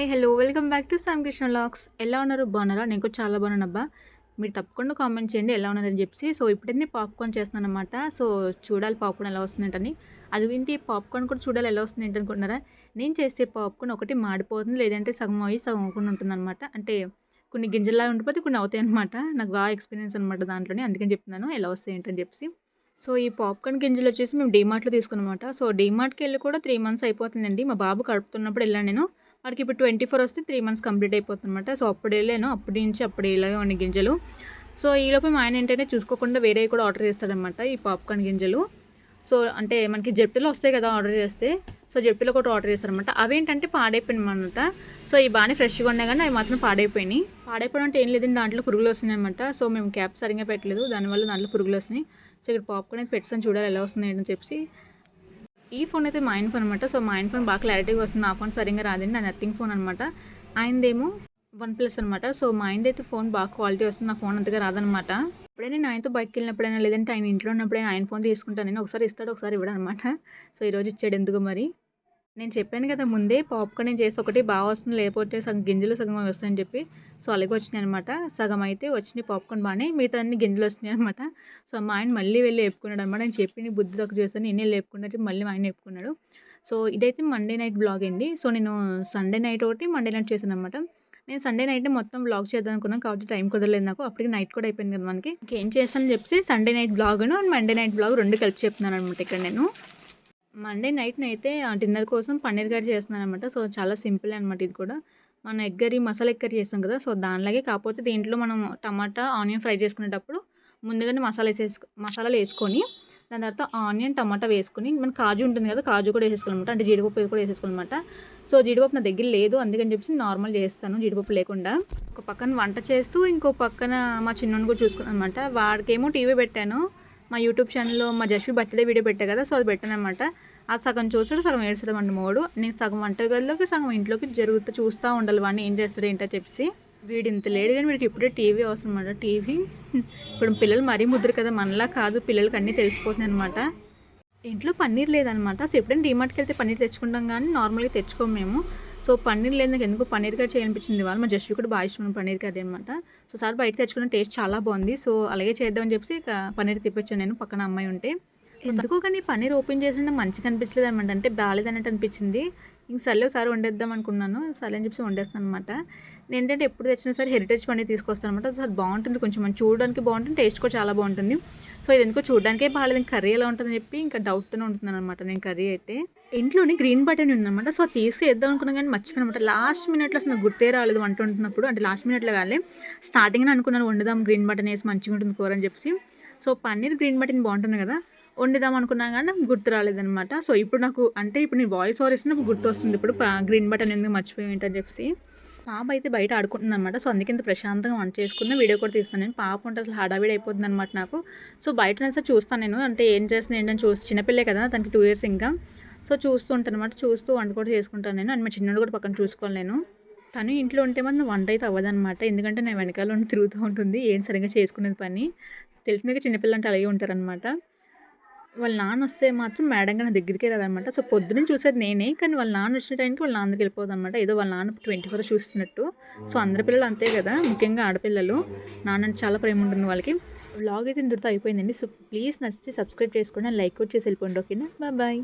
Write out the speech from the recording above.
Hi hello welcome back to Sam Krishna vlogs. ఎలా ఉన్నారు? బాగున్నారా? నేను కూడా చాలా బాగున్నానబ్బా. మీరు తప్పకుండా కామెంట్ చేయండి ఎలా ఉన్నారని చెప్పి. సో ఇప్పుడైతే పాప్కార్న్ చేస్తున్నాను అనమాట. సో చూడాలి పాప్కార్న్ ఎలా వస్తుందంటని. అది ఏంటి పాప్కార్న్ కూడా చూడాలి ఎలా వస్తుంది ఏంటనుకుంటున్నారా? నేను చేసే పాప్కార్న్ ఒకటి మాడిపోతుంది, లేదంటే సగం అయ్యి సగం అవ్వకుండా ఉంటుందన్నమాట. అంటే కొన్ని గింజల్లాగా ఉండిపోతే కొన్ని అవుతాయి అనమాట. నాకు బాగా ఎక్స్పీరియన్స్ అనమాట దాంట్లోనే, అందుకని చెప్తున్నాను ఎలా వస్తాయి ఏంటని చెప్పి. సో ఈ పాప్కార్న్ గింజలు వచ్చేసి మేము డీమార్ట్లో తీసుకున్నమాట. సో డీమార్ట్కి వెళ్ళి కూడా 3 months అయిపోతుందండి. మా బాబు కడుపుతున్నప్పుడు వెళ్ళాను నేను. వాడికి ఇప్పుడు 24 వస్తే 3 months కంప్లీట్ అయిపోతుందన్నమాట. సో అప్పుడు వెళ్ళాను, అప్పటి నుంచి అప్పుడు ఇలాగే ఉన్నాయి గింజలు. సో ఈలోపు మా ఆయన ఏంటంటే చూసుకోకుండా వేరేవి కూడా ఆర్డర్ చేస్తాడనమాట ఈ పాప్కార్న్ గింజలు. సో అంటే మనకి జెప్టోలో వస్తాయి కదా ఆర్డర్ చేస్తే. సో జెప్టోలో కూడా ఆర్డర్ చేస్తారనమాట. అవేంటంటే పాడైపోయినాయి అనమాట. సో ఇవి బాగానే ఫ్రెష్గా ఉన్నాయి కానీ అవి మాత్రం పాడైపోయినాయి. పాడైపోవడం అంటే ఏం లేదండి, దాంట్లో పురుగులు వస్తున్నాయి అనమాట. సో మేము క్యాప్ సరిగ్గా పెట్టలేదు, దానివల్ల దాంట్లో పురుగులు వస్తున్నాయి. సో ఇక్కడ పాప్కార్న్ అయితే పెట్టుకొని చూడాలి ఎలా వస్తుంది ఏంటని చెప్పి. ఈ ఫోన్ అయితే మా ఆయన ఫోన్ అనమాట. సో మా ఆయన ఫోన్ బాగా క్లారిటీగా వస్తుంది, నా ఫోన్ సరిగ్గా రాదండి. నా నథింగ్ ఫోన్ అనమాట. ఆయనదేమో OnePlus అనమాట. సో మా ఆయనది అయితే ఫోన్ బాగా క్వాలిటీ వస్తుంది, నా ఫోన్ అంతగా రాదనమాట. ఎప్పుడైనా నేను ఆయనతో బయటకు వెళ్ళినప్పుడైనా, లేదంటే ఆయన ఇంట్లో ఉన్నప్పుడైనా ఆయన ఫోన్ తీసుకుంటాను నేను. ఒకసారి ఇస్తాడు, ఒకసారి ఇవ్వడం అనమాట. సో ఈరోజు ఇచ్చాడు ఎందుకు మరి. నేను చెప్పాను కదా ముందే, పాప్కార్న్ నేను చేసి ఒకటి బాగా వస్తుంది, లేకపోతే సగం గింజలు సగం వస్తాయని చెప్పి. సో అలాగే వచ్చినాయి అనమాట. సగం అయితే వచ్చినాయి పాప్కార్న్ బాగానే, మిగతా అన్ని గింజలు వస్తున్నాయి అనమాట. సో మా ఆయన మళ్ళీ వెళ్ళి వేపుకున్నాడు అనమాట. నేను చెప్పి నీ బుద్ధి తక్కువ చేస్తాను, నేనే లేపుకున్నట్టు మళ్ళీ మా ఆయన వేపుకున్నాడు. సో ఇదైతే మండే నైట్ బ్లాగ్ అండి. సో నేను సండే నైట్ ఒకటి మండే నైట్ చేశాను అనమాట. నేను సండే నైట్ మొత్తం బ్లాగ్ చేద్దాం అనుకున్నాను, కాబట్టి టైం కుదరలేదు నాకు. అప్పటికి నైట్ కూడా అయిపోయింది కదా మనకి. ఇంకేం చేస్తానని చెప్పి సండే నైట్ బ్లాగ్ను అండ్ మండే నైట్ బ్లాగ్ రెండు కలిపి చెప్తున్నాను అనమాట ఇక్కడ నేను. మండే నైట్‌నైతే డిన్నర్ కోసం పన్నీర్ కర్రీ చేస్తున్నాననమాట. సో చాలా సింపుల్ అనమాట ఇది కూడా. మన egg curry, masala egg curry చేస్తాం కదా! సో దానిలాగే, కాకపోతే దీంట్లో మనం టమాటా, ఆనియన్ ఫ్రై చేసుకునేటప్పుడు ముందుగానే మసాలాలు వేసుకొని, దాని తర్వాత ఆనియన్, టమాటా వేసుకొని, మన కాజు ఉంటుంది కదా! కాజు కూడా వేసేసుకోవాలనమాట. అంటే జీడిపప్పు కూడా వేసేసుకోవాలనమాట. సో జీడిపప్పు నా దగ్గర లేదు, అందుకని చెప్పేసి నార్మల్ చేస్తాను జీడిపప్పు లేకుండా. ఒక పక్కన వంట చేస్తూ, ఇంకో పక్కన మా చిన్నోడిని కూడా చూసుకున్నాననమాట. వాడికేమో టీవీ పెట్టాను. మా యూట్యూబ్ ఛానల్లో మా జస్వి బర్త్డే వీడియో పెట్టా కదా! సో అది పెట్టాననమాట. ఆ సగం చూసాడు, సగం ఏడ్చడం అండి మోడు. నేను సగం వంటగదిలోకి, సగం ఇంట్లోకి చూస్తూ ఉండాలి వాడిని ఏం చేస్తాడు ఏంటో చెప్పి. వీడు ఇంత లేడు కానీ వీడికి ఇప్పుడే టీవీ అవసరం అనమాట. టీవీ ఇప్పుడు పిల్లలు మరీ ముద్దురు కదా, మనలా కాదు, పిల్లలకి అన్నీ తెలిసిపోతున్నాయి అనమాట. ఇంట్లో పన్నీర్ లేదనమాట. సో ఎప్పుడైనా డీమార్ట్కి వెళ్తే పన్నీర్ తెచ్చుకుంటాం కానీ నార్మల్గా తెచ్చుకోము మేము. సో పన్నీర్ లేదు, నాకు ఎందుకు పన్నీర్ కర్రీ చేయాలనిపించింది వాళ్ళు. మా జస్వి కూడా బాగా ఇష్టం పన్నీర్ కర్రీ అనమాట. సో సార్ బయట తెచ్చుకున్న టేస్ట్ చాలా బాగుంది. సో అలాగే చేద్దామని చెప్పి ఇక పన్నీర్ తెప్పించాను నేను, పక్కన అమ్మాయి ఉంటే. ఎందుకో కానీ పన్నీర్ ఓపెన్ చేసిన మంచిగా అనిపించలేదు అనమాట. అంటే బాగాలేదన్నట్టు అనిపించింది. ఇంక సర్లే ఒకసారి వండేద్దాం అనుకున్నాను. సర్లే అని చెప్పి వండేస్తాను అనమాట. నేను ఏంటంటే ఎప్పుడు తెచ్చినా సరే హెరిటేజ్ పన్నీర్ తీసుకొస్తాను అనమాట. సో అది బాగుంటుంది, కొంచెం చూడడానికి బాగుంటుంది, టేస్ట్ కూడా చాలా బాగుంటుంది. సో ఇది ఎందుకో చూడడానికే బాగాలేదు, ఇంకా కర్రీ ఎలా ఉంటుందని చెప్పి ఇంకా డౌట్తోనే ఉంటున్నాను అనమాట నేను. కర్రీ అయితే ఇంట్లోనే గ్రీన్ బటన్ ఉందన్నమాట. సో తీసి వేద్దాం అనుకున్నాను కానీ మర్చిపోయాను అనమాట. లాస్ట్ మినిట్లో అసలు గుర్తే రాలేదు వంట ఉంటున్నప్పుడు. అంటే లాస్ట్ మినిట్లో కాలే, స్టార్టింగ్లో అనుకున్నాను వండుదాం గ్రీన్ బటన్ వేసి మంచిగా ఉంటుంది కూర అని చెప్పి. సో పన్నీర్ గ్రీన్ బటన్ బాగుంటుంది కదా, వండుదాం అనుకున్నాను కానీ నాకు గుర్తు రాలేదనమాట. సో ఇప్పుడు నాకు అంటే ఇప్పుడు నేను వాయిస్ ఓవర్ ఇస్తున్నప్పుడు గుర్తు వస్తుంది ఇప్పుడు గ్రీన్ బటన్ ఎందుకు మర్చిపోయి ఏంటని చెప్పి. పాప అయితే బయట ఆడుకుంటుంది అనమాట. సో అందుకే ఇంత ప్రశాంతంగా వంట చేసుకున్న వీడియో కూడా తీస్తాను నేను. పాప ఉంటే అసలు హడావిడి అయిపోతుంది అనమాట నాకు. సో బయట సార్ చూస్తాను నేను, అంటే ఏం చేస్తుంది ఏంటని చూసి, చిన్నపిల్లే కదా తనకి 2 years ఇంకా. సో చూస్తూ ఉంటాను అనమాట, చూస్తూ వంట కూడా చేసుకుంటాను నేను. అండ్ మా చిన్నోడు కూడా పక్కన చూసుకోవాలి నేను. తను ఇంట్లో ఉంటే మాత్రం వంట అయితే అవ్వదనమాట. ఎందుకంటే నేను వెనకాల ఉండి తిరుగుతూ ఉంటుంది, ఏం సరిగ్గా చేసుకునేది పని. తెలిసిందే చిన్నపిల్లలు అంటే అలాగే ఉంటారనమాట. వాళ్ళ నాన్న వస్తే మాత్రం మేడంగా నా దగ్గరికే రాదనమాట. సో పొద్దున్నే చూసేది నేనే, కానీ వాళ్ళ నాన్న వచ్చిన టైంకి వాళ్ళ నాన్నకి వెళ్ళిపోదనమాట. ఏదో వాళ్ళ నాన్న 24 చూస్తున్నట్టు. సో అందరి పిల్లలు అంతే కదా, ముఖ్యంగా ఆడపిల్లలు. నాన్న చాలా ప్రేమ ఉంటుంది వాళ్ళకి. వ్లాగ్ అయితే ఇంతటితో అయిపోయిందండి. సో ప్లీజ్ నచ్చితే సబ్స్క్రైబ్ చేసుకోండి, లైక్ కూడా చేసి వెళ్ళిపోండి. ఓకేనా, బాయ్.